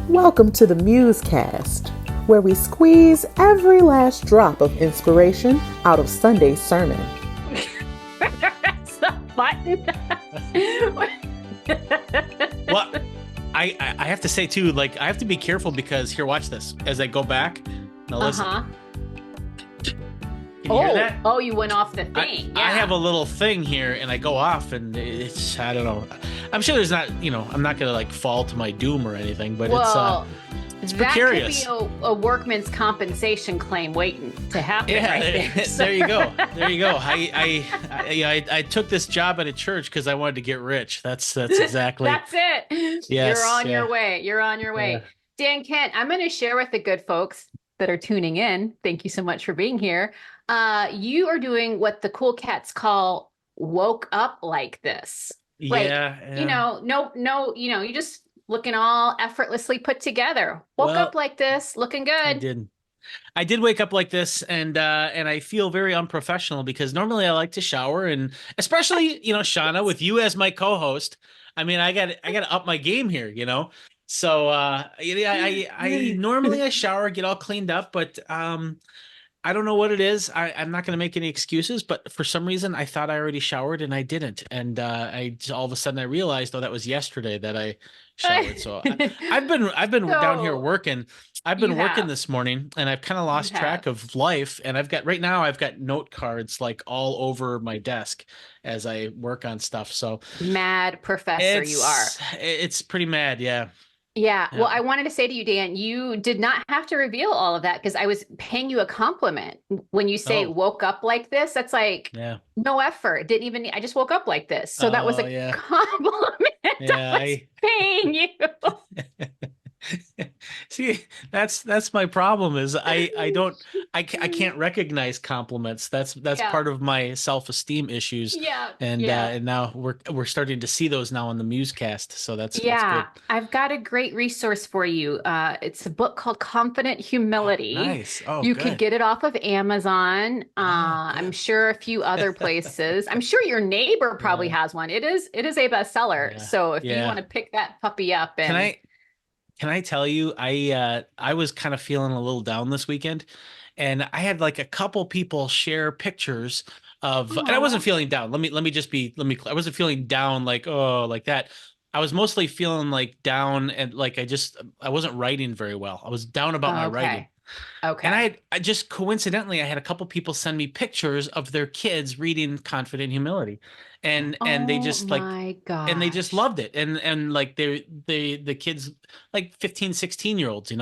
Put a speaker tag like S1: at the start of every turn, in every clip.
S1: Welcome to the MuseCast, where we squeeze every last drop of inspiration out of Sunday's sermon.
S2: That's the button.
S3: Well, I have to say too, like I have to be careful because here, watch this as I go back. Now listen. Can you hear that?
S2: Oh, you went off the thing.
S3: I have a little thing here, and I go off, and it's I don't know. I'm sure there's not, I'm not gonna like fall to my doom or anything, but it's precarious.
S2: That could be a workman's compensation claim waiting to happen.
S3: Yeah,
S2: right there.
S3: there you go. There you go. I took this job at a church because I wanted to get rich. That's exactly.
S2: That's it.
S3: Yes,
S2: You're on your way. You're on your way.
S3: Yeah.
S2: Dan Kent, I'm going to share with the good folks that are tuning in. Thank you so much for being here. You are doing what the cool cats call woke up like this. Like, you just looking all effortlessly put together. Woke up like this, looking good.
S3: I did wake up like this, and I feel very unprofessional because normally I like to shower, and especially Shawna, with you as my co-host. I mean, I got to up my game here, So I normally I shower, get all cleaned up, but I don't know what it is. I'm not going to make any excuses, but for some reason I thought I already showered and I didn't, and all of a sudden I realized, that was yesterday that I showered. So I've been down here working. I've been working this morning, and I've kind of lost track of life. And I've got note cards like all over my desk as I work on stuff. So
S2: mad professor, you are.
S3: It's pretty mad, yeah.
S2: Yeah. Well, I wanted to say to you, Dan, you did not have to reveal all of that because I was paying you a compliment. When you say woke up like this, that's like no effort. Didn't even, I just woke up like this. So that was a compliment.
S3: Yeah,
S2: I was paying you.
S3: See, that's my problem is I can't recognize compliments. That's part of my self-esteem issues.
S2: Yeah.
S3: And now we're starting to see those now on the MuseCast. So that's good.
S2: I've got a great resource for you. It's a book called Confident Humility.
S3: Oh, nice. Oh,
S2: you
S3: good.
S2: could get it off of Amazon. I'm sure a few other places. I'm sure your neighbor probably has one. It is a bestseller. Yeah. So if you want to pick that puppy up and
S3: Can I tell you, I was kind of feeling a little down this weekend, and I had like a couple people share pictures of, and I wasn't feeling down. I wasn't feeling down like that. I was mostly feeling like down, and like I wasn't writing very well. I was down about my writing.
S2: Okay.
S3: And I just coincidentally, I had a couple people send me pictures of their kids reading Confident Humility. And they just and they just loved it. And like the kids, like 15, 16-year-olds,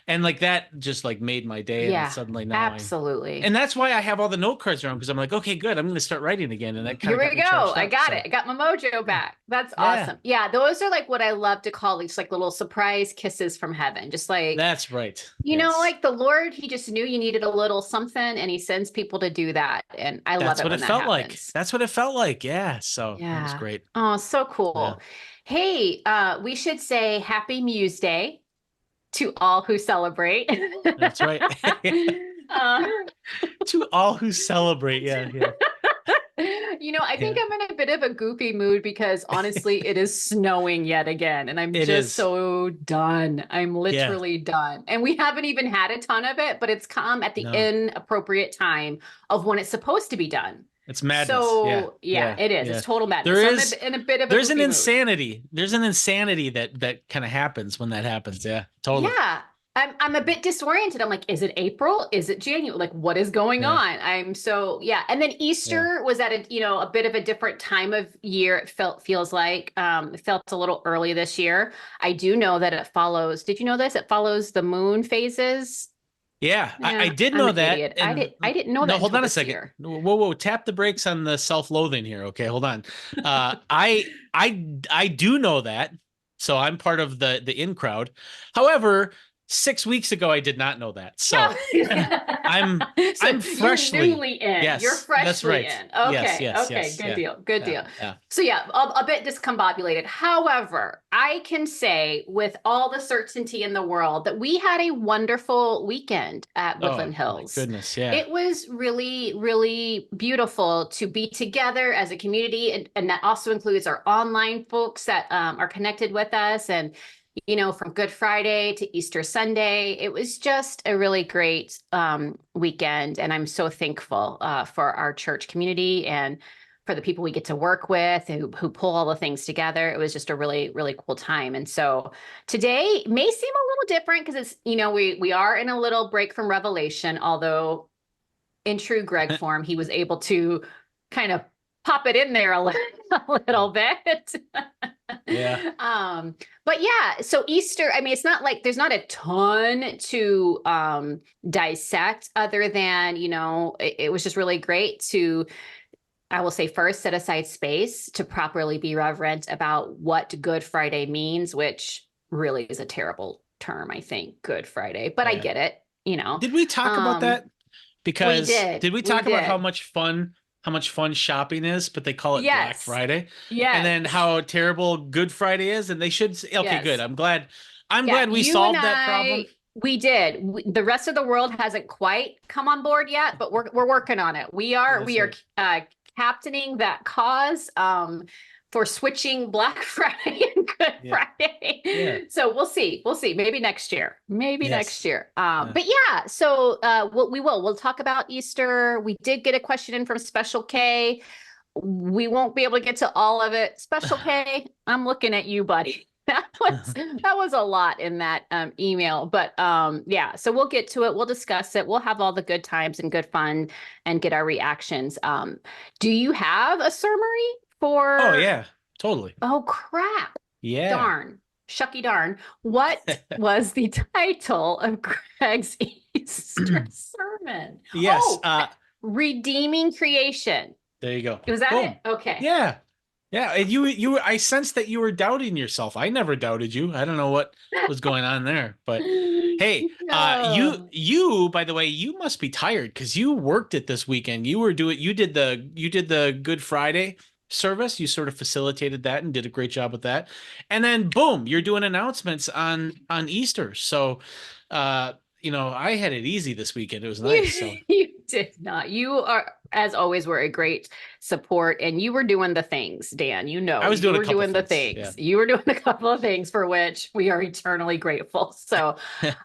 S3: and like that just like made my day.
S2: Yeah,
S3: and suddenly now
S2: absolutely.
S3: And that's why I have all the note cards around, because I'm like, okay, good. I'm going to start writing again. And that kind of
S2: here we go. I got it. I got my mojo back. That's awesome. Yeah, those are like what I love to call these like little surprise kisses from heaven. Just like
S3: that's right.
S2: You know, like the Lord, he just knew you needed a little something, and he sends people to do that. And I love it when that
S3: felt
S2: happens.
S3: like. That's what it felt like. Yeah. So it was great.
S2: Oh, so cool. Yeah. Hey, we should say Happy Muse Day to all who celebrate.
S3: That's right. To all who celebrate. Yeah.
S2: I think I'm in a bit of a goofy mood because honestly, it is snowing yet again. And I'm so done. I'm literally done. And we haven't even had a ton of it, but it's come at the inappropriate time of when it's supposed to be done.
S3: It's madness.
S2: So it is. It's total madness.
S3: There's
S2: an
S3: insanity. There's an insanity that kind of happens when that happens. Yeah, totally.
S2: Yeah. I'm a bit disoriented. I'm like, is it April? Is it January? Like, what is going on? And then Easter was at a bit of a different time of year. It feels like, it felt a little early this year. I do know that it follows. Did you know this? It follows the moon phases.
S3: Yeah, I did know that.
S2: I didn't know that.
S3: No, hold on a second. Whoa, tap the brakes on the self-loathing here. Okay, hold on. I do know that. So I'm part of the in crowd. However, 6 weeks ago, I did not know that. So I'm freshly
S2: in.
S3: Yes,
S2: you're freshly
S3: that's right.
S2: in. Okay.
S3: Yes,
S2: Good deal. Good deal. Yeah. So a bit discombobulated. However, I can say with all the certainty in the world that we had a wonderful weekend at Woodland Hills.
S3: My goodness, yeah.
S2: It was really, really beautiful to be together as a community, and that also includes our online folks that are connected with us. And from Good Friday to Easter Sunday. It was just a really great weekend. And I'm so thankful for our church community and for the people we get to work with who pull all the things together. It was just a really, really cool time. And so today may seem a little different because it's, we are in a little break from Revelation, although in true Greg form, he was able to kind of pop it in there a little bit.
S3: Yeah.
S2: But yeah, so Easter, I mean, it's not like there's not a ton to dissect other than, it was just really great to, I will say, first set aside space to properly be reverent about what Good Friday means, which really is a terrible term, I think, Good Friday, but I get it,
S3: Did we talk about that? Because did we talk about how much fun shopping is, but they call it Black Friday?
S2: Yes.
S3: And then how terrible Good Friday is, and they should say, okay, good. I'm glad we solved that problem.
S2: We did. The rest of the world hasn't quite come on board yet, but we're working on it. We are captaining that cause for switching Black Friday and Good Friday. Yeah. So we'll see. Maybe next year. Next year. But yeah, so we'll talk about Easter. We did get a question in from Special K. We won't be able to get to all of it. Special K, I'm looking at you, buddy. That was a lot in that email, but yeah, so we'll get to it. We'll discuss it. We'll have all the good times and good fun and get our reactions. Do you have a summary for?
S3: Oh yeah, totally.
S2: Oh crap.
S3: Yeah.
S2: Darn. Shucky darn. What was the title of Greg's Easter sermon?
S3: Yes.
S2: Redeeming Creation.
S3: There you go.
S2: Was that it? Okay.
S3: Yeah. Yeah, and I sensed that you were doubting yourself. I never doubted you. I don't know what was going on there, but hey, you by the way, you must be tired because you worked it this weekend. You did the Good Friday service. You sort of facilitated that and did a great job with that. And then boom, you're doing announcements on Easter. So I had it easy this weekend. It was nice. So.
S2: You did not. You are, as always, were a great support, and you were doing the things, Dan.
S3: I was doing
S2: the things. Yeah. You were doing a couple of things for which we are eternally grateful. So,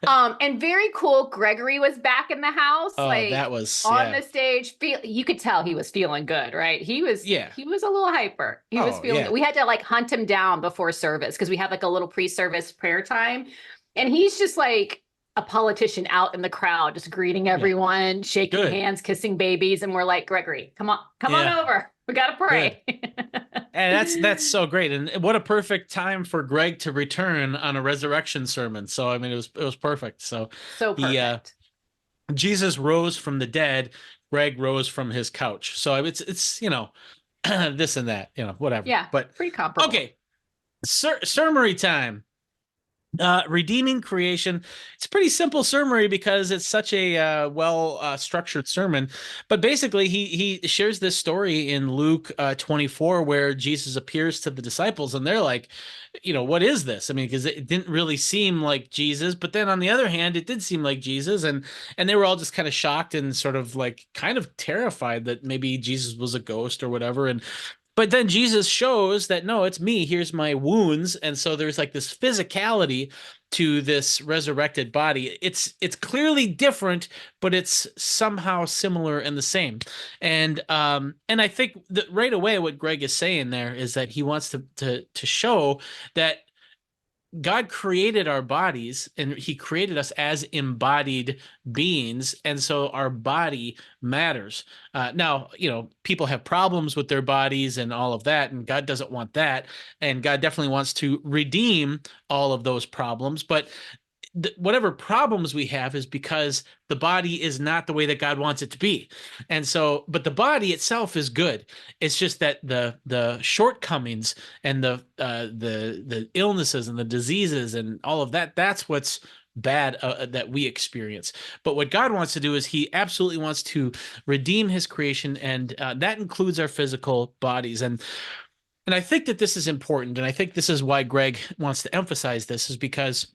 S2: and very cool. Gregory was back in the house.
S3: Oh, that was
S2: on the stage. You could tell he was feeling good, right? He was. Yeah. He was a little hyper. He was feeling. Yeah. We had to hunt him down before service because we had a little pre-service prayer time, and he's just a politician out in the crowd, just greeting everyone, shaking hands, kissing babies. And we're like, Gregory, come on over. We got to pray.
S3: And that's so great. And what a perfect time for Greg to return on a resurrection sermon. So, I mean, it was perfect. So
S2: perfect.
S3: Jesus rose from the dead. Greg rose from his couch. So it's this and that, whatever.
S2: Yeah.
S3: But
S2: pretty comparable.
S3: Okay. Summary time. Redeeming Creation. It's a pretty simple summary because it's such a structured sermon. But basically, he shares this story in Luke 24 where Jesus appears to the disciples, and they're like, what is this? I mean, because it didn't really seem like Jesus, but then on the other hand, it did seem like Jesus, and they were all just kind of shocked and sort of kind of terrified that maybe Jesus was a ghost or whatever. But then Jesus shows that, no, it's me. Here's my wounds. And so there's this physicality to this resurrected body. It's clearly different, but it's somehow similar and the same. And I think that right away what Greg is saying there is that he wants to show that God created our bodies, and he created us as embodied beings. And so our body matters. Now, people have problems with their bodies and all of that, and God doesn't want that. And God definitely wants to redeem all of those problems. But whatever problems we have is because the body is not the way that God wants it to be. And so, but the body itself is good. It's just that the shortcomings and the illnesses and the diseases and all of that, that's what's bad that we experience. But what God wants to do is he absolutely wants to redeem his creation, and that includes our physical bodies. And I think that this is important, and I think this is why Greg wants to emphasize this, is because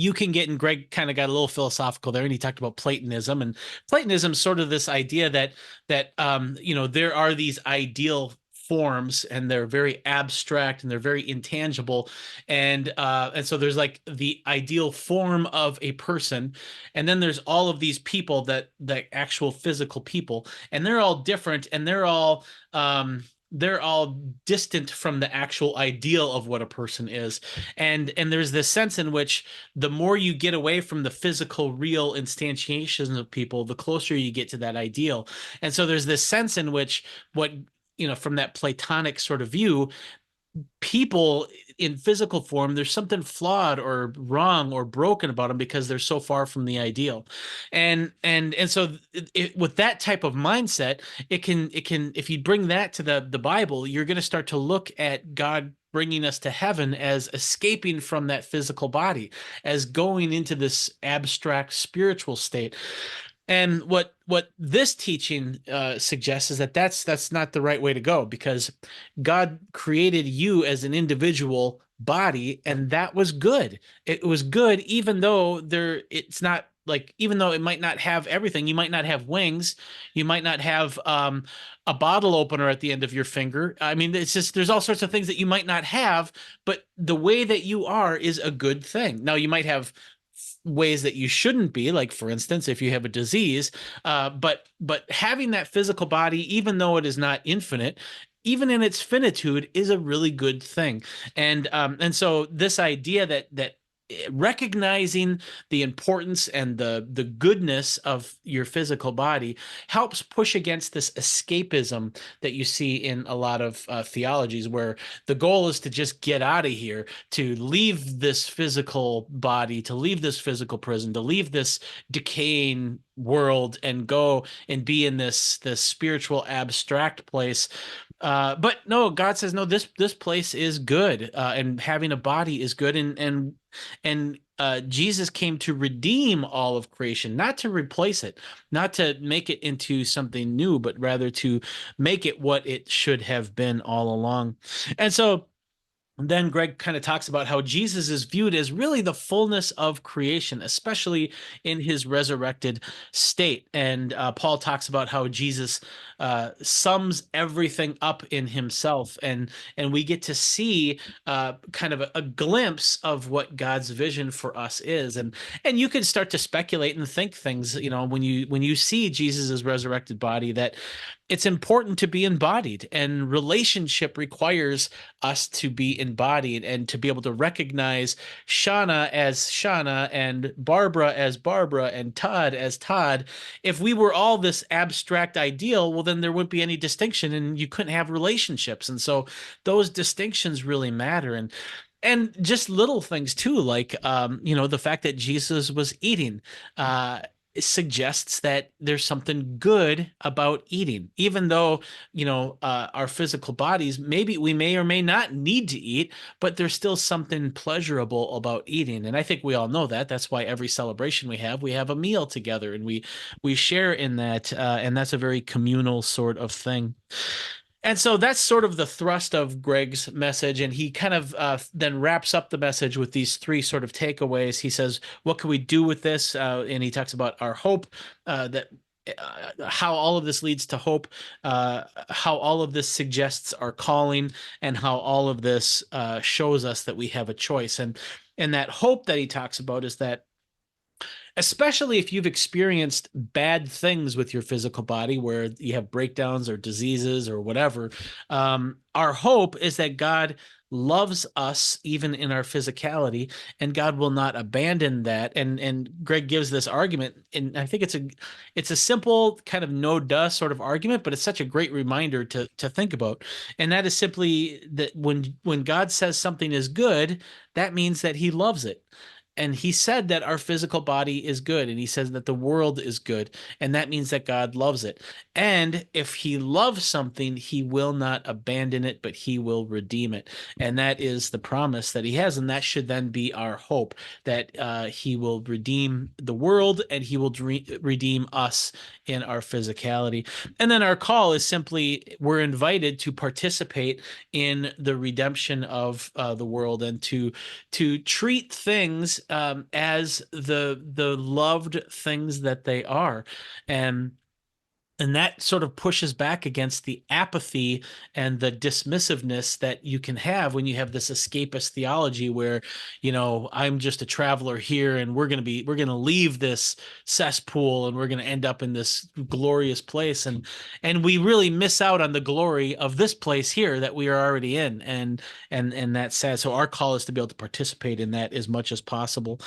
S3: you can get, and Greg kind of got a little philosophical there, and he talked about Platonism, and Platonism is sort of this idea that there are these ideal forms, and they're very abstract and they're very intangible, and so there's like the ideal form of a person, and then there's all of these people that actual physical people, and they're all different, and they're all distant from the actual ideal of what a person is, and there's this sense in which the more you get away from the physical real instantiations of people, the closer you get to that ideal. And so there's this sense in which what, from that Platonic sort of view, people in physical form, there's something flawed or wrong or broken about them because they're so far from the ideal. And so with that type of mindset, it can if you bring that to the Bible, you're going to start to look at God bringing us to heaven as escaping from that physical body, as going into this abstract spiritual state. And what this teaching suggests is that that's not the right way to go, because God created you as an individual body, and that was good. It was good, even though it's not like, even though it might not have everything. You might not have wings. You might not have a bottle opener at the end of your finger. I mean, it's just, there's all sorts of things that you might not have, but the way that you are is a good thing. Now, you might have ways that you shouldn't be, like, for instance, if you have a disease, but having that physical body, even though it is not infinite, even in its finitude, is a really good thing. And so this idea that recognizing the importance and the goodness of your physical body helps push against this escapism that you see in a lot of theologies, where the goal is to just get out of here, to leave this physical body, to leave this physical prison, to leave this decaying world and go and be in this spiritual abstract place. But no, God says, no, this place is good, and having a body is good, and Jesus came to redeem all of creation, not to replace it, not to make it into something new, but rather to make it what it should have been all along. And so then Greg kind of talks about how Jesus is viewed as really the fullness of creation, especially in his resurrected state. And Paul talks about how Jesus sums everything up in himself, and we get to see kind of a glimpse of what God's vision for us is. And you can start to speculate and think things, when you see Jesus's resurrected body, that it's important to be embodied, and relationship requires us to be embodied and to be able to recognize Shawna as Shawna and Barbara as Barbara and Todd as Todd. If we were all this abstract ideal, well, then there wouldn't be any distinction, and you couldn't have relationships. And so those distinctions really matter. And just little things too, like the fact that Jesus was eating suggests that there's something good about eating, even though our physical bodies, maybe we may or may not need to eat, but there's still something pleasurable about eating. And I think we all know that. That's why every celebration we have a meal together, and we share in that, and that's a very communal sort of thing. And so that's sort of the thrust of Greg's message. And he kind of then wraps up the message with these three sort of takeaways. He says, what can we do with this? And he talks about our hope, that how all of this leads to hope, how all of this suggests our calling, and how all of this shows us that we have a choice. And that hope that he talks about is that, especially if you've experienced bad things with your physical body, where you have breakdowns or diseases or whatever, our hope is that God loves us even in our physicality, and God will not abandon that. And Greg gives this argument, and I think it's a simple kind of no duh sort of argument, but it's such a great reminder to think about. And that is simply that when God says something is good, that means that he loves it. And he said that our physical body is good, and he says that the world is good, and that means that God loves it. And if he loves something, he will not abandon it, but he will redeem it. And that is the promise that he has, and that should then be our hope, that he will redeem the world, and he will redeem us in our physicality. And then our call is simply, we're invited to participate in the redemption of the world, and to treat things as the loved things that they are. And And that sort of pushes back against the apathy and the dismissiveness that you can have when you have this escapist theology where, I'm just a traveler here and we're going to leave this cesspool and we're going to end up in this glorious place. And we really miss out on the glory of this place here that we are already in. And that's sad. So our call is to be able to participate in that as much as possible.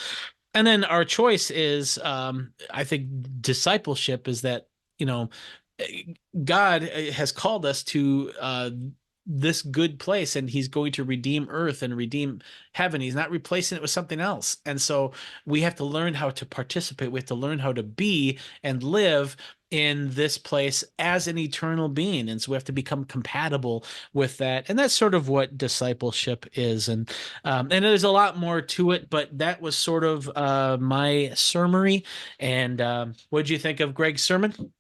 S3: And then our choice is, I think discipleship is that, you know, God has called us to this good place, and he's going to redeem earth and redeem heaven. He's not replacing it with something else. And so we have to learn how to participate. We have to learn how to be and live in this place as an eternal being. And so we have to become compatible with that. And that's sort of what discipleship is. And there's a lot more to it, but that was sort of my summary. And what did you think of Greg's sermon?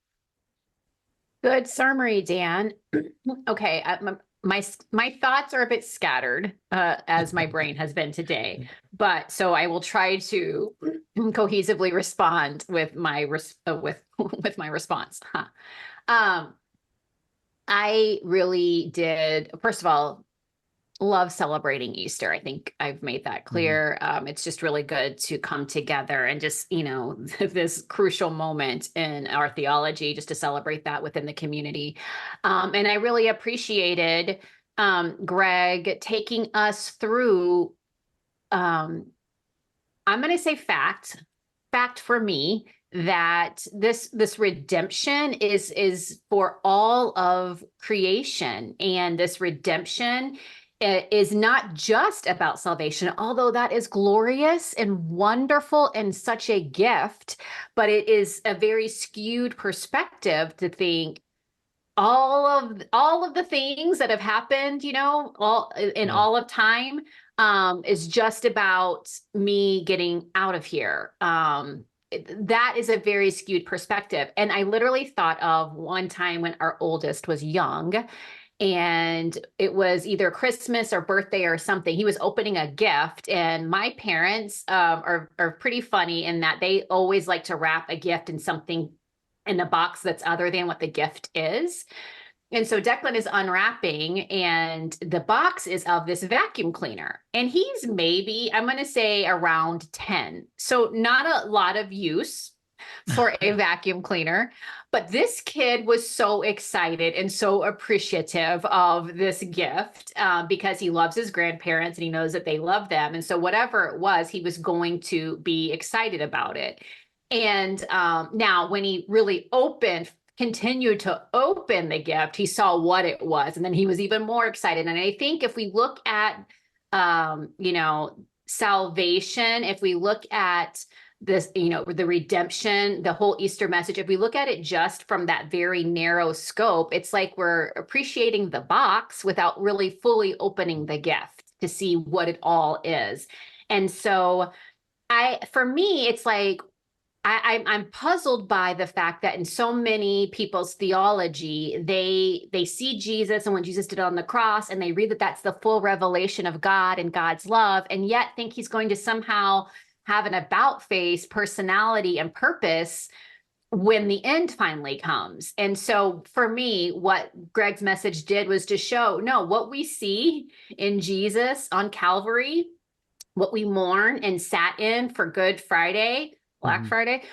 S2: Good summary, Dan. Okay, my thoughts are a bit scattered, as my brain has been today, but so I will try to cohesively respond with my with my response. I really did. First of all, love celebrating Easter. I think I've made that clear. It's just really good to come together and just, this crucial moment in our theology, just to celebrate that within the community. And I really appreciated Greg taking us through, I'm going to say fact for me, that this redemption is for all of creation, and this redemption is not just about salvation, although that is glorious and wonderful and such a gift, but it is a very skewed perspective to think all of the things that have happened, all of time, is just about me getting out of here. That is a very skewed perspective. And I literally thought of one time when our oldest was young, and it was either Christmas or birthday or something. He was opening a gift, and my parents are pretty funny in that they always like to wrap a gift in something in a box that's other than what the gift is. And so Declan is unwrapping, and the box is of this vacuum cleaner. And he's maybe, I'm going to say, around 10. So not a lot of use for a vacuum cleaner. But this kid was so excited and so appreciative of this gift because he loves his grandparents and he knows that they love them. And so whatever it was, he was going to be excited about it. And now when he really continued to open the gift, he saw what it was. And then he was even more excited. And I think if we look at, salvation, if we look at this, the redemption, the whole Easter message, if we look at it just from that very narrow scope, it's like we're appreciating the box without really fully opening the gift to see what it all is. And so for me, it's like, I'm puzzled by the fact that in so many people's theology, they see Jesus and what Jesus did on the cross, and they read that that's the full revelation of God and God's love, and yet think he's going to somehow have an about face personality and purpose when the end finally comes. And so for me, what Greg's message did was to show, no, what we see in Jesus on Calvary, what we mourn and sat in for Good Friday, Black Friday,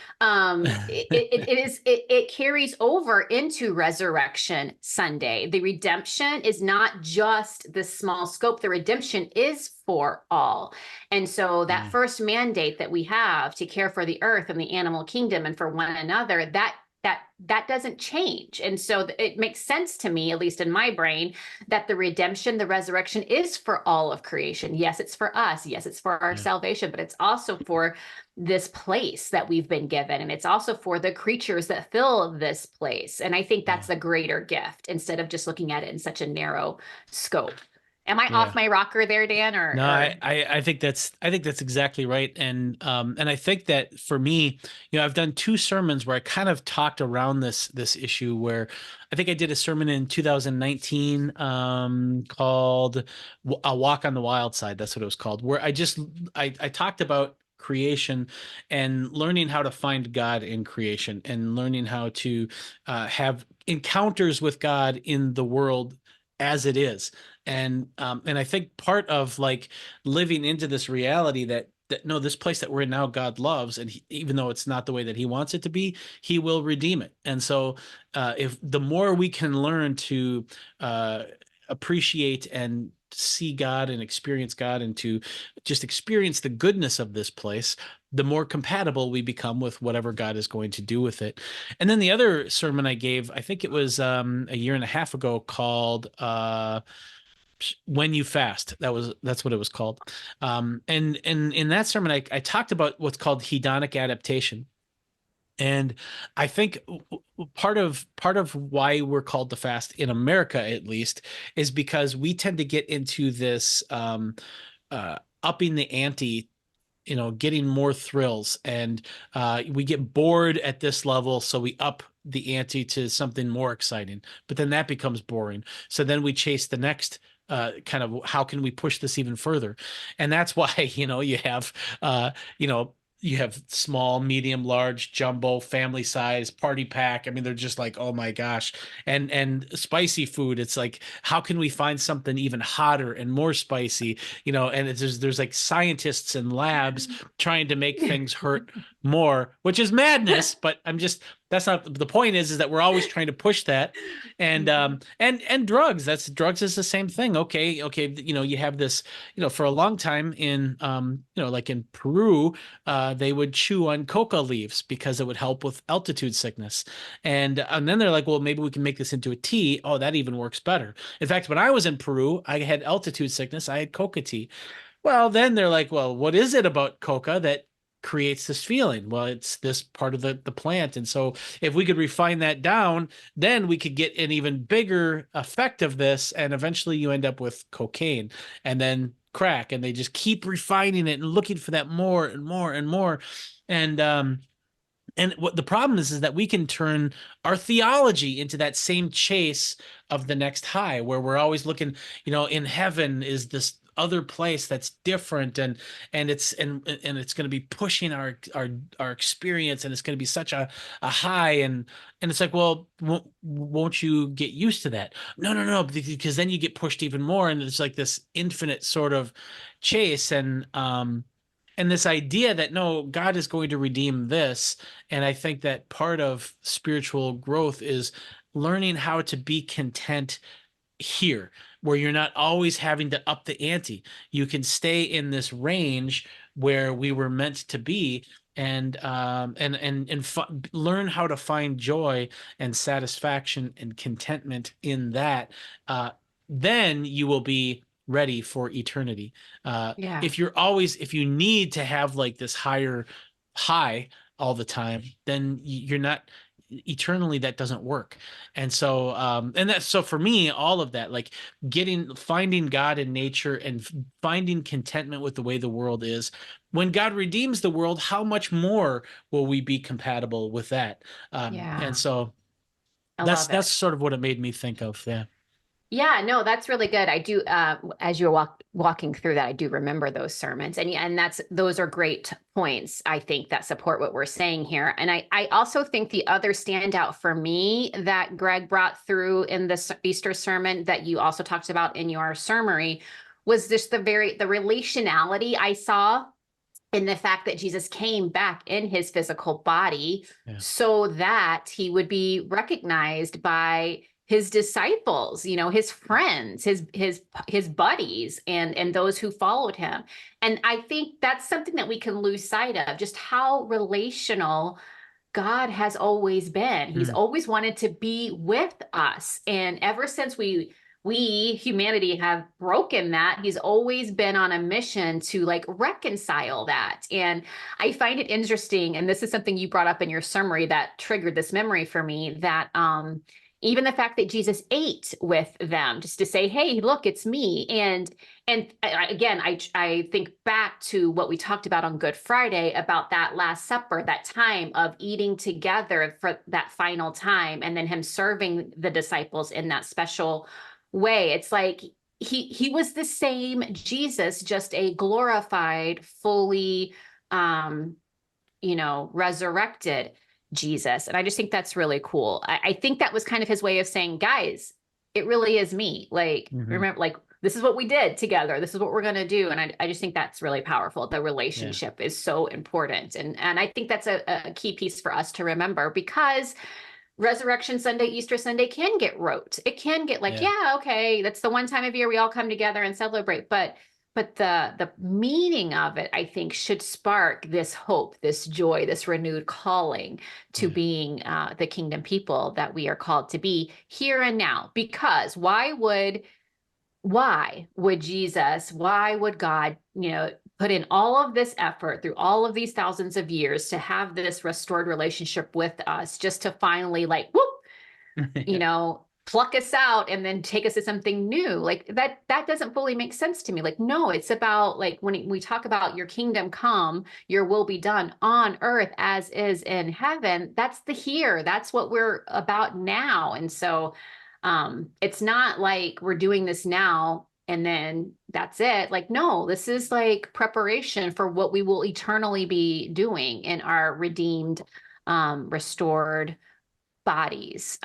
S2: it carries over into Resurrection Sunday. The redemption is not just this small scope. The redemption is for all. And so that first mandate that we have to care for the earth and the animal kingdom and for one another, that doesn't change. And so it makes sense to me, at least in my brain, that the redemption, the resurrection is for all of creation. Yes, it's for us. Yes, it's for our salvation, but it's also for this place that we've been given. And it's also for the creatures that fill this place. And I think that's a greater gift instead of just looking at it in such a narrow scope. Am I off my rocker there, Dan?
S3: No, I think that's exactly right. And I think that for me, I've done two sermons where I kind of talked around this issue, where I think I did a sermon in 2019 called "A Walk on the Wild Side." That's what it was called, where I talked about creation and learning how to find God in creation and learning how to have encounters with God in the world as it is. And I think part of like living into this reality that no, this place that we're in now, God loves, and even though it's not the way that He wants it to be, He will redeem it. And so, if the more we can learn to appreciate and see God and experience God, and to just experience the goodness of this place, the more compatible we become with whatever God is going to do with it. And then the other sermon I gave, I think it was a year and a half ago, called When You Fast. That's what it was called. And in that sermon, I talked about what's called hedonic adaptation. And I think part of why we're called to fast in America, at least, is because we tend to get into this upping the ante, getting more thrills, and we get bored at this level, so we up the ante to something more exciting. But then that becomes boring. So then we chase the next kind of, how can we push this even further? And that's why, uh, you know, you have small, medium, large, jumbo, family size, party pack. I mean, they're just like, oh my gosh. And spicy food, it's like, how can we find something even hotter and more spicy? And there's like scientists and labs trying to make things hurt more, which is madness. But that's not the point. Is that we're always trying to push that. And drugs. Drugs is the same thing. Okay. You have this, for a long time in like in Peru, they would chew on coca leaves because it would help with altitude sickness. And then they're like, well, maybe we can make this into a tea. Oh, that even works better. In fact, when I was in Peru, I had altitude sickness. I had coca tea. Well, then they're like, well, what is it about coca that creates this feeling? Well, it's this part of the plant. And so if we could refine that down, then we could get an even bigger effect of this. And eventually you end up with cocaine and then crack, and they just keep refining it and looking for that more and more and more. And what the problem is that we can turn our theology into that same chase of the next high, where we're always looking, in heaven is this other place that's different, and it's going to be pushing our experience, and it's going to be such a high, and it's like, well, won't you get used to that? No, because then you get pushed even more, and it's like this infinite sort of chase, and this idea that no, God is going to redeem this. And I think that part of spiritual growth is learning how to be content here, where you're not always having to up the ante. You can stay in this range where we were meant to be, and learn how to find joy and satisfaction and contentment in that. Then you will be ready for eternity.
S2: Yeah.
S3: If you need to have like this higher high all the time, then you're not eternally. That doesn't work. And so so for me, all of that, like finding God in nature and finding contentment with the way the world is. When God redeems the world, how much more will we be compatible with that? And so that's sort of what it made me think of. Yeah.
S2: Yeah, no, that's really good. I do, as you're walking through that, I do remember those sermons, and those are great points, I think, that support what we're saying here. And I also think the other standout for me that Greg brought through in the Easter sermon that you also talked about in your summary was just the relationality I saw in the fact that Jesus came back in his physical body, so that he would be recognized by his disciples, his friends, his buddies, and those who followed him. And I think that's something that we can lose sight of, just how relational God has always been. He's always wanted to be with us. And ever since we humanity have broken that, he's always been on a mission to like reconcile that. And I find it interesting, and this is something you brought up in your summary that triggered this memory for me, that even the fact that Jesus ate with them, just to say, hey, look, it's me. And again, I think back to what we talked about on Good Friday about that Last Supper, that time of eating together for that final time, and then him serving the disciples in that special way. It's like he was the same Jesus, just a glorified, fully um, resurrected Jesus. And I just think that's really cool. I think that was kind of his way of saying, guys, it really is me. Like, remember, like, this is what we did together. This is what we're going to do. And I just think that's really powerful. The relationship is so important. And I think that's a key piece for us to remember, because Resurrection Sunday, Easter Sunday can get rote. It can get like, yeah, okay, that's the one time of year we all come together and celebrate. But the meaning of it, I think, should spark this hope, this joy, this renewed calling to being the kingdom people that we are called to be here and now. Because why would Jesus, why would God, put in all of this effort through all of these thousands of years to have this restored relationship with us, just to finally, like, whoop, pluck us out and then take us to something new? Like, that doesn't fully make sense to me. Like, no, it's about, like, when we talk about your kingdom come, your will be done on earth as is in heaven, that's the here. That's what we're about now. And so it's not like we're doing this now and then that's it. Like, no, this is like preparation for what we will eternally be doing in our redeemed, restored bodies.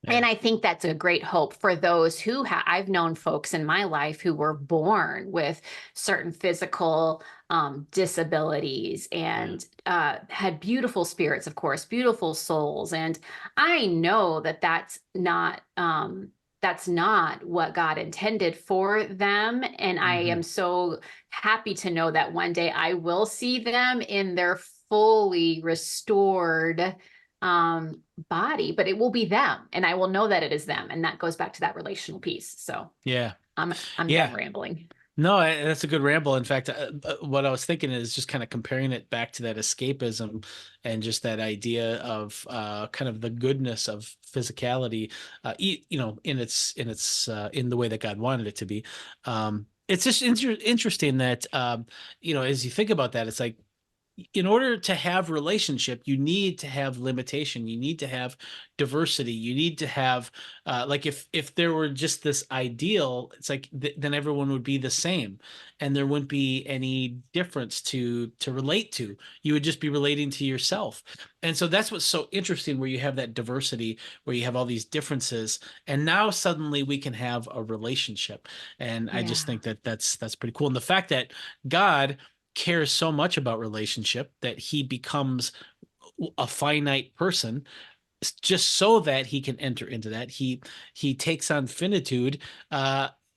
S2: And I think that's a great hope for those who I've known folks in my life who were born with certain physical disabilities and had beautiful spirits, of course, beautiful souls. And I know that that's not what God intended for them. And I am so happy to know that one day I will see them in their fully restored body, but it will be them, and I will know that it is them. And that goes back to that relational piece. So I'm done rambling.
S3: No, that's a good ramble. In fact, what I was thinking is just kind of comparing it back to that escapism and just that idea of kind of the goodness of physicality, in the way that God wanted it to be. It's just interesting that as you think about that, it's like, in order to have relationship, you need to have limitation. You need to have diversity. You need to have, like, if there were just this ideal, it's like then everyone would be the same, and there wouldn't be any difference to relate to. You would just be relating to yourself, and so that's what's so interesting, where you have that diversity, where you have all these differences, and now suddenly we can have a relationship. And I just think that that's pretty cool, and the fact that God cares so much about relationship that he becomes a finite person just so that he can enter into that. He takes on finitude,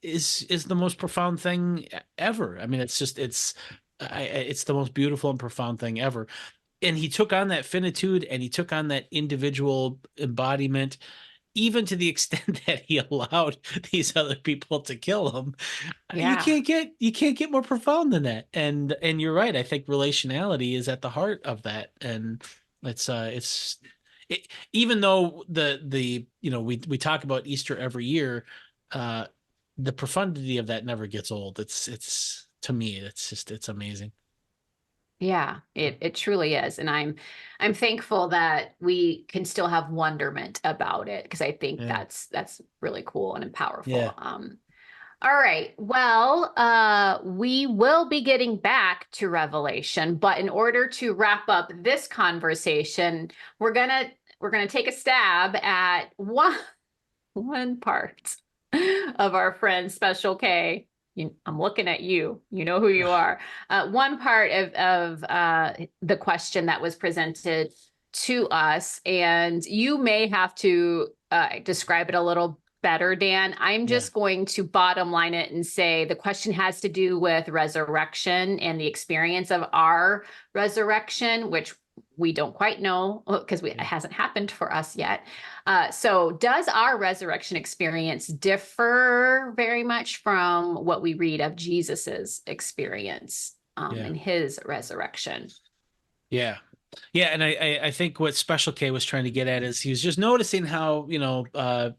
S3: is the most profound thing ever. I mean, it's the most beautiful and profound thing ever. And he took on that finitude, and he took on that individual embodiment, even to the extent that he allowed these other people to kill him. You can't get more profound than that. And you're right. I think relationality is at the heart of that. And even though we talk about Easter every year, the profundity of that never gets old. It's to me, it's amazing.
S2: Yeah, it truly is. And I'm thankful that we can still have wonderment about it, because I think that's really cool and powerful.
S3: Yeah.
S2: All right. Well, we will be getting back to Revelation, but in order to wrap up this conversation, we're gonna take a stab at one part of our friend Special K. I'm looking at you. You know who you are. One part of the question that was presented to us, and you may have to describe it a little better, Dan. I'm just going to bottom line it and say the question has to do with resurrection and the experience of our resurrection, which we don't quite know because it hasn't happened for us yet. So does our resurrection experience differ very much from what we read of Jesus's experience and his resurrection?
S3: Yeah. Yeah, and I think what Special K was trying to get at is he was just noticing how,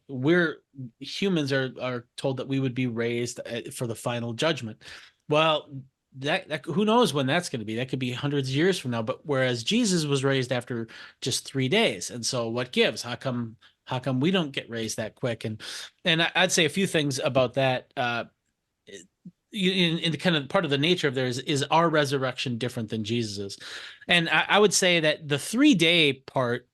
S3: we're humans are told that we would be raised for the final judgment. Well, that who knows when that's going to be? That could be hundreds of years from now. But whereas Jesus was raised after just 3 days, and so what gives? How come we don't get raised that quick? And I'd say a few things about that. in the kind of part of the nature of there is our resurrection different than Jesus's? And I would say that the 3-day part,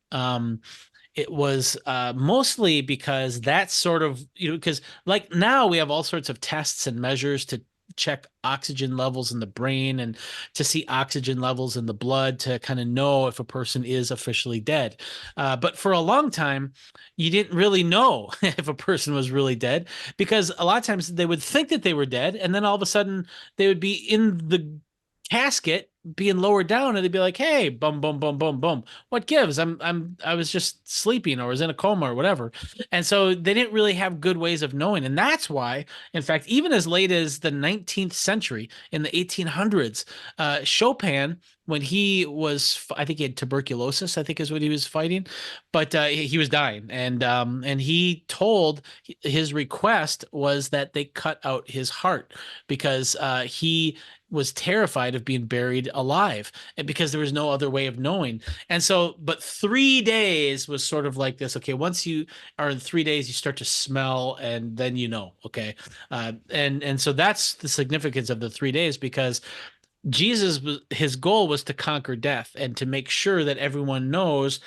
S3: it was mostly because that's sort of, because like now we have all sorts of tests and measures to check oxygen levels in the brain and to see oxygen levels in the blood to kind of know if a person is officially dead. But for a long time, you didn't really know if a person was really dead, because a lot of times they would think that they were dead, and then all of a sudden they would be in the casket being lowered down, and they'd be like, "Hey, boom, boom, boom, boom, boom. What gives? I was just sleeping or was in a coma or whatever." And so they didn't really have good ways of knowing. And that's why, in fact, even as late as the 19th century, in the 1800s, Chopin, when he was, I think he had tuberculosis, I think is what he was fighting, but he was dying. And he told, his request was that they cut out his heart, because he was terrified of being buried alive, and because there was no other way of knowing. And so, but 3 days was sort of like this. Okay, once you are in 3 days, you start to smell, and then okay. And so that's the significance of the 3 days, because Jesus, his goal was to conquer death and to make sure that everyone knows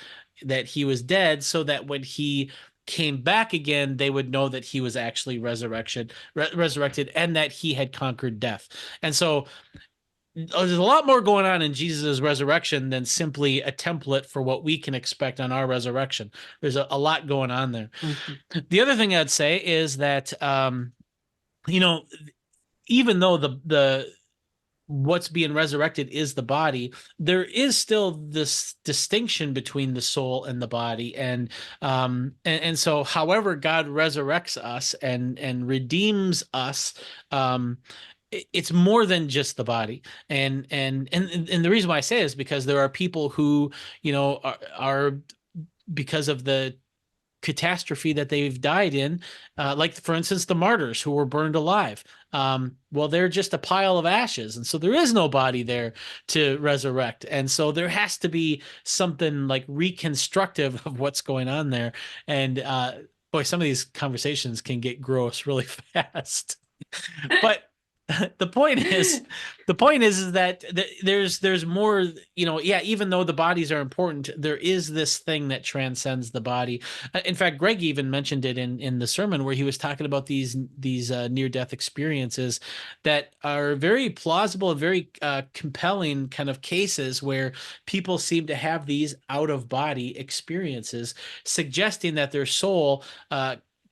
S3: that he was dead, so that when he came back again, they would know that he was actually resurrected, and that he had conquered death. And so there's a lot more going on in Jesus' resurrection than simply a template for what we can expect on our resurrection. There's a lot going on there. Mm-hmm. The other thing I'd say is that, even though the what's being resurrected is the body, there is still this distinction between the soul and the body. And so however God resurrects us and redeems us, it's more than just the body. And the reason why I say is because there are people who, are because of the catastrophe that they've died in, like for instance the martyrs who were burned alive. Well, they're just a pile of ashes, and so there is no body there to resurrect. And so there has to be something like reconstructive of what's going on there. And boy, some of these conversations can get gross really fast. But the point is that there's more, even though the bodies are important, there is this thing that transcends the body. In fact, Greg even mentioned it in the sermon, where he was talking about these near-death experiences that are very plausible and very compelling kind of cases where people seem to have these out-of-body experiences, suggesting that their soul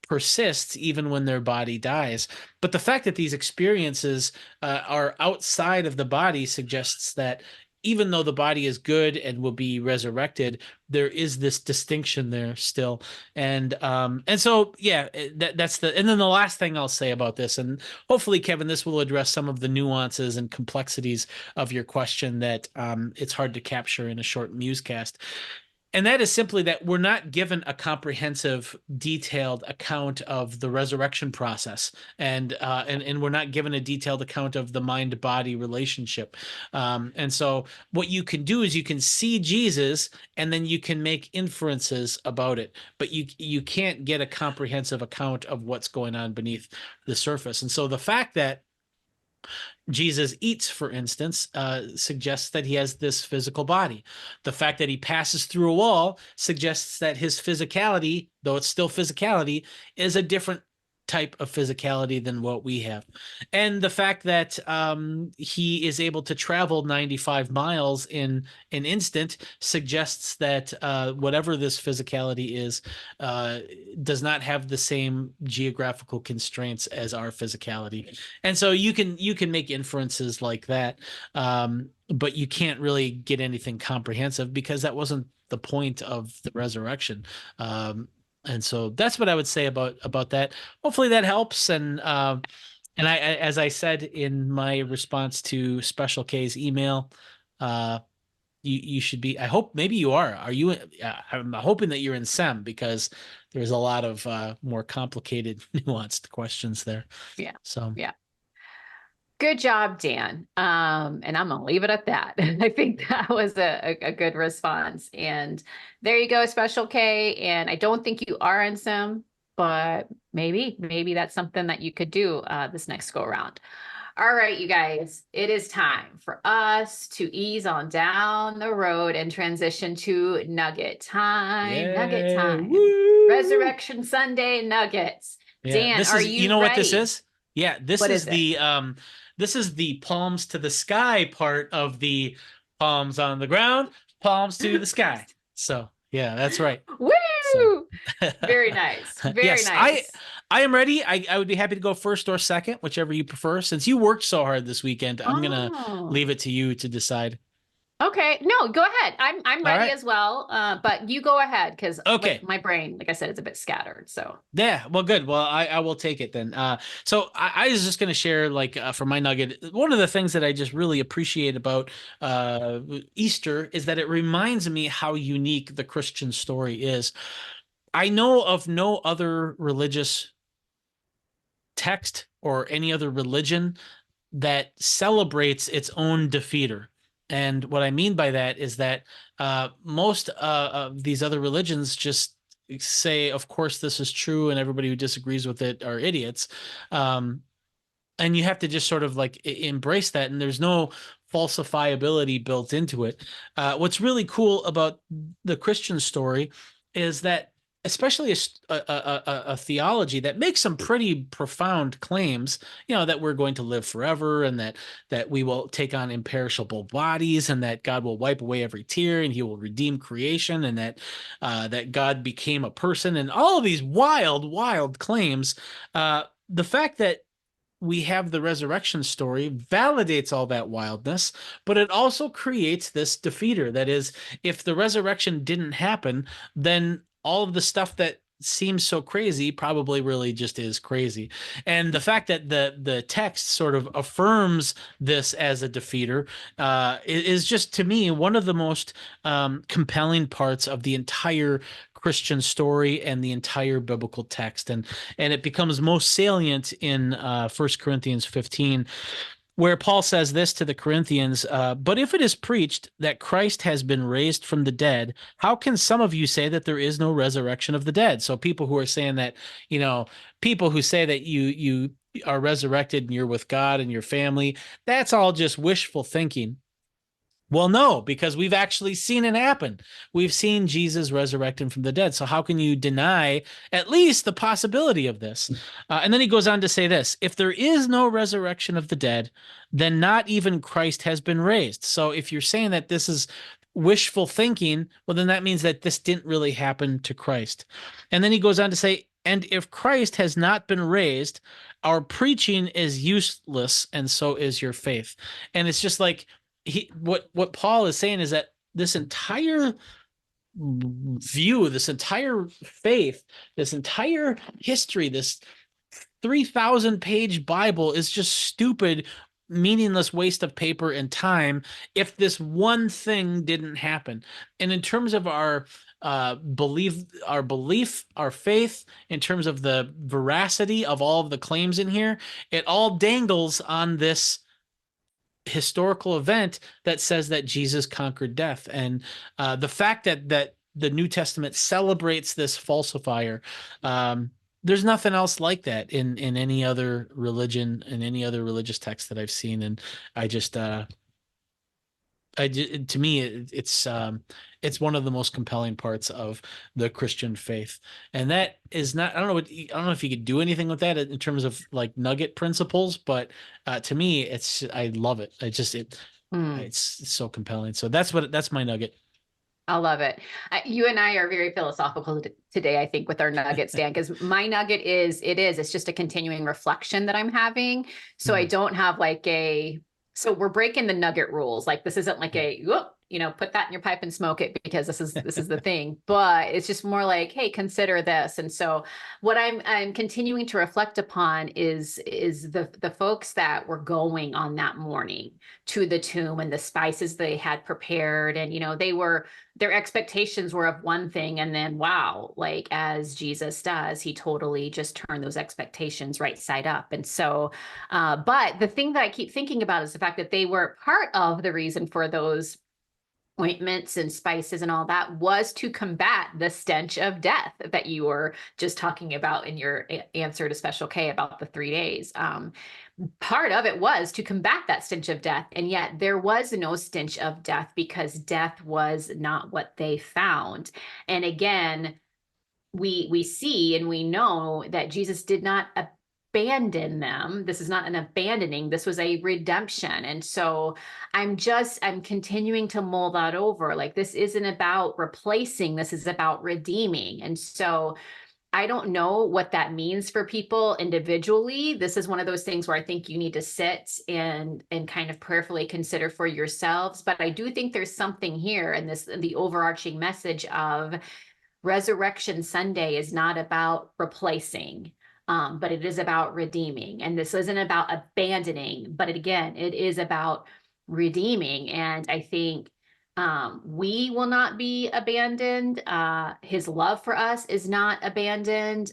S3: persists even when their body dies. But the fact that these experiences are outside of the body suggests that even though the body is good and will be resurrected, there is this distinction there still. And so, yeah, that's and then the last thing I'll say about this, and hopefully, Kevin, this will address some of the nuances and complexities of your question that it's hard to capture in a short MuseCast. And that is simply that we're not given a comprehensive, detailed account of the resurrection process, and we're not given a detailed account of the mind-body relationship. And so, what you can do is you can see Jesus, and then you can make inferences about it, but you can't get a comprehensive account of what's going on beneath the surface. And so, the fact that Jesus eats, for instance, suggests that he has this physical body. The fact that he passes through a wall suggests that his physicality, though it's still physicality, is a different type of physicality than what we have. And the fact that he is able to travel 95 miles in an instant suggests that whatever this physicality is does not have the same geographical constraints as our physicality. And so you can make inferences like that, but you can't really get anything comprehensive, because that wasn't the point of the resurrection. And so that's what I would say about that. Hopefully that helps. And I, as I said in my response to Special K's email, you should be. I hope maybe you are. Are you? I'm hoping that you're in SEM, because there's a lot of more complicated, nuanced questions there.
S2: Yeah.
S3: So
S2: yeah. Good job, Dan. And I'm going to leave it at that. I think that was a good response. And there you go, Special K. And I don't think you are in SIM, but maybe that's something that you could do this next go around. All right, you guys, it is time for us to ease on down the road and transition to nugget time.
S3: Yay.
S2: Nugget time.
S3: Woo.
S2: Resurrection Sunday nuggets.
S3: Yeah,
S2: Dan,
S3: this
S2: are
S3: is, you
S2: you
S3: know what this
S2: ready?
S3: is? Yeah,
S2: What is it?
S3: this is the palms to the sky part of the palms on the ground, palms to the sky. So, yeah, that's right. So,
S2: Woo! Very nice. Very
S3: yes, I
S2: nice.
S3: I am ready. I would be happy to go first or second, whichever you prefer. Since you worked so hard this weekend, I'm gonna
S2: Oh.
S3: leave it to you to decide.
S2: Okay. No, go ahead. I'm
S3: All
S2: ready
S3: right.
S2: as well. But you go ahead because like
S3: Okay.
S2: my brain, like I said, is a bit scattered. So
S3: Yeah, well, good. Well, I will take it then. So I was just going to share, like, for my nugget, one of the things that I just really appreciate about Easter is that it reminds me how unique the Christian story is. I know of no other religious text or any other religion that celebrates its own defeater. And what I mean by that is that most of these other religions just say, of course, this is true, and everybody who disagrees with it are idiots. Um, and you have to just sort of like embrace that, and there's no falsifiability built into it. What's really cool about the Christian story is that, especially a theology that makes some pretty profound claims, that we're going to live forever, and that we will take on imperishable bodies, and that God will wipe away every tear, and he will redeem creation, and that God became a person, and all of these wild, wild claims. The fact that we have the resurrection story validates all that wildness, but it also creates this defeater. That is, if the resurrection didn't happen, then all of the stuff that seems so crazy probably really just is crazy. And the fact that the text sort of affirms this as a defeater is just, to me, one of the most compelling parts of the entire Christian story and the entire biblical text. And it becomes most salient in 1 Corinthians 15, where Paul says this to the Corinthians, but if it is preached that Christ has been raised from the dead, how can some of you say that there is no resurrection of the dead? So people who are saying that, people who say that you are resurrected and you're with God and your family, that's all just wishful thinking. Well, no, because we've actually seen it happen. We've seen Jesus resurrecting from the dead. So how can you deny at least the possibility of this? And then he goes on to say this: if there is no resurrection of the dead, then not even Christ has been raised. So if you're saying that this is wishful thinking, well, then that means that this didn't really happen to Christ. And then he goes on to say, and if Christ has not been raised, our preaching is useless, and so is your faith. And it's just like, what Paul is saying is that this entire view, this entire faith, this entire history, this 3,000 page Bible is just stupid, meaningless waste of paper and time if this one thing didn't happen. And in terms of our belief, our faith, in terms of the veracity of all of the claims in here, it all dangles on this historical event that says that Jesus conquered death. And the fact that the New Testament celebrates this falsifier, there's nothing else like that in any other religion, in any other religious text that I've seen. And I just to me, it's one of the most compelling parts of the Christian faith. And that is not, I don't know if you could do anything with that in terms of like nugget principles, but to me, I love it. It's so compelling. So that's my nugget.
S2: I love it. You and I are very philosophical today, I think, with our nuggets, Dan, because my nugget it's just a continuing reflection that I'm having. So I don't have so we're breaking the nugget rules. Like, this isn't like put that in your pipe and smoke it because this is the thing, but it's just more like, hey, consider this. And so what I'm continuing to reflect upon is the folks that were going on that morning to the tomb, and the spices they had prepared, and their expectations were of one thing, and then wow, like as Jesus does, he totally just turned those expectations right side up. And so but the thing that I keep thinking about is the fact that they were part of the reason for those ointments and spices and all that was to combat the stench of death that you were just talking about in your answer to Special K about the 3 days. part of it was to combat that stench of death. And yet there was no stench of death because death was not what they found. And again, we see and we know that Jesus did not abandon them. This is not an abandoning. This was a redemption. And so I'm continuing to mull that over. Like, this isn't about replacing, this is about redeeming. And so I don't know what that means for people individually. This is one of those things where I think you need to sit and kind of prayerfully consider for yourselves. But I do think there's something here in this, the overarching message of Resurrection Sunday is not about replacing, but it is about redeeming. And this isn't about abandoning, but again, it is about redeeming. And I think we will not be abandoned. His love for us is not abandoned.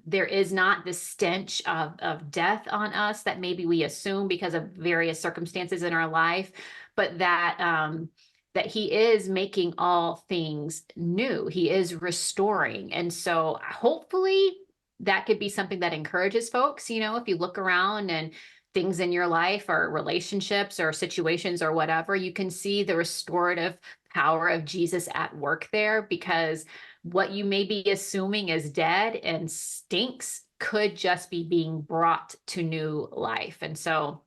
S2: There is not this stench of death on us that maybe we assume because of various circumstances in our life, but that he is making all things new. He is restoring. And so hopefully that could be something that encourages folks. You know, if you look around and things in your life or relationships or situations or whatever, you can see the restorative power of Jesus at work there, because what you may be assuming is dead and stinks could just be being brought to new life. And so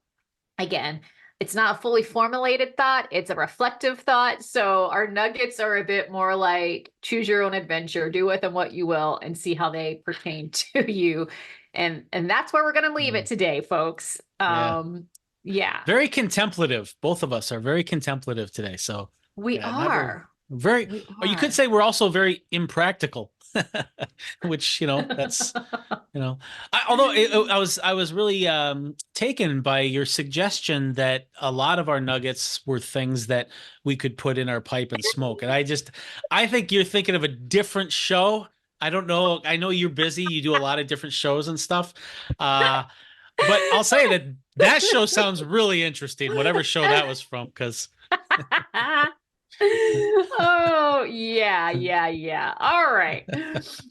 S2: again, it's not a fully formulated thought, it's a reflective thought. So our nuggets are a bit more like choose your own adventure, do with them what you will, and see how they pertain to you. And that's where we're going to leave it today, folks. Yeah.
S3: Very contemplative. Both of us are very contemplative today. So
S2: we are.
S3: Or you could say we're also very impractical, which, that's, although I was really taken by your suggestion that a lot of our nuggets were things that we could put in our pipe and smoke. And I think you're thinking of a different show. I don't know. I know you're busy. You do a lot of different shows and stuff. But I'll say that show sounds really interesting, whatever show that was from, because
S2: oh, yeah. All right.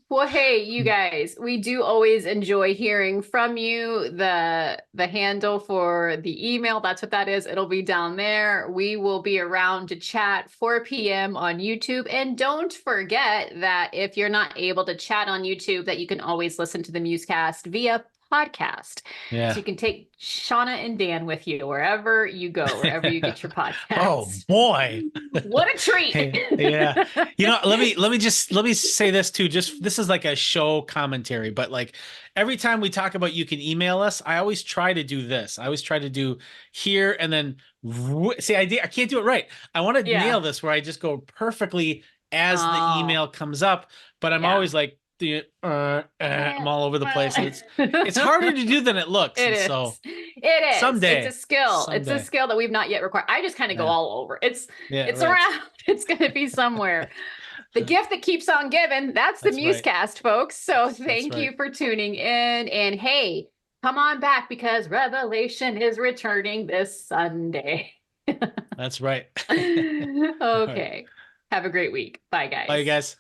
S2: Well, hey, you guys, we do always enjoy hearing from you. The handle for the email, that's what that is. It'll be down there. We will be around to chat 4 p.m. on YouTube. And don't forget that if you're not able to chat on YouTube, that you can always listen to the MuseCast via podcast.
S3: Yeah.
S2: So you can take Shawna and Dan with you wherever you go, wherever you get your podcast.
S3: Oh boy.
S2: What a treat.
S3: Yeah. Let me say this too. This is like a show commentary, but like every time we talk about you can email us, I always try to do this. I always try to do here and then see, I can't do it right. I want to nail this where I just go perfectly as the email comes up, but I'm always like, I'm all over the place. It's harder to do than it looks.
S2: It is.
S3: So
S2: it is.
S3: Someday.
S2: It's a skill.
S3: Someday.
S2: It's a skill that we've not yet required. I just kind of go all over. It's
S3: right.
S2: around. It's going to be somewhere. The gift that keeps on giving. That's the MuseCast, folks. So thank you for tuning in. And hey, come on back because Revelation is returning this Sunday.
S3: That's right.
S2: Okay. Have a great week. Bye, guys.
S3: Bye, guys.